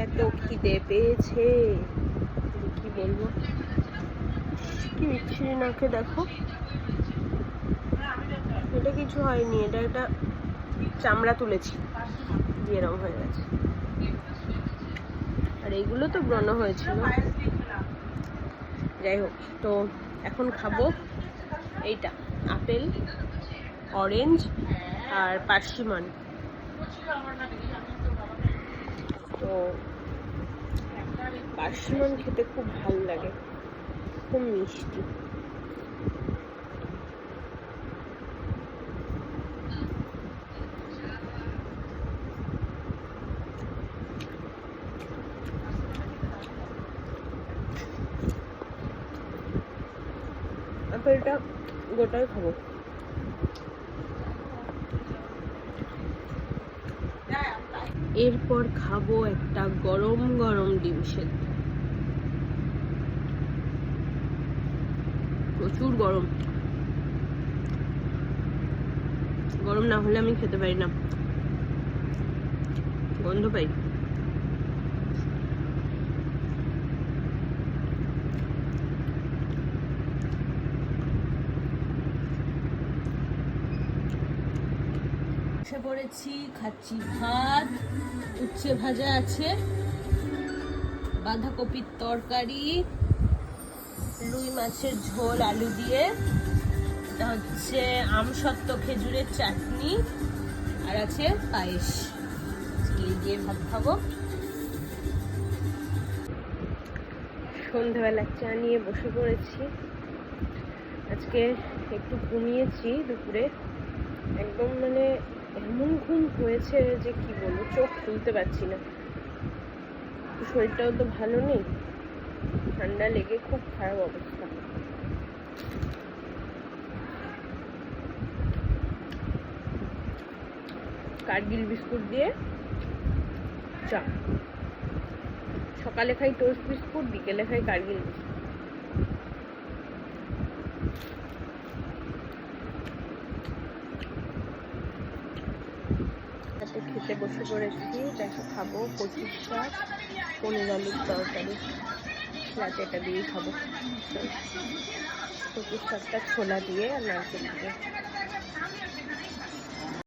এত খিদে পেয়েছে কি বলবো, কি বিচ্ছিরি নাকে দেখো। এটা কিছু হয়নি, এটা একটা চামড়া তুলেছি দিয়ে এরম হয়ে গেছে। আর এইগুলো তো ব্রণ হয়েছিল। যাই হোক, তো এখন খাবো এইটা আপেল, অরেঞ্জ আর পার্সিমন। তো পার্সিমন খেতে খুব ভালো লাগে, খুব মিষ্টি। আপেলটা গোটাই খাবো। এরপর খাবো একটা গরম গরম ডিম সেদ্ধ। প্রচুর গরম, গরম না হলে আমি খেতে পারি না, গন্ধ পাই। বসে পড়েছি, খাচ্ছি ভাত, উচ্ছে ভাজা আছে, বাঁধাকপির তরকারি, রুই মাছের ঝোল আলু দিয়ে, এটা হচ্ছে আমসত্ত্ব খেজুরের চাটনি, আর আছে পায়েস। এই দিয়ে ভাত খাবো। সন্ধ্যাবেলা চা নিয়ে বসে পড়েছি। আজকে একটু ঘুমিয়েছি দুপুরে, একদম মানে এমন ঘুম হয়েছে যে কি বলবো, চোখ খুলতে পারছি না। শরীরটাও তো ভালো নেই, ঠান্ডা লেগে খুব খারাপ অবস্থা। কার্গিল বিস্কুট দিয়ে চা, সকালে খাই টোস্ট বিস্কুট, বিকেলে খাই কার্গিল বিস্কুট। খেতে বসে পড়েছি, দেখো খাবো কচুর শাক, পনির আলুর তরকারি, রাতে এটা দিয়েই খাবো। কচুর শাকটা ছোলা দিয়ে আর নারকেল দিয়ে।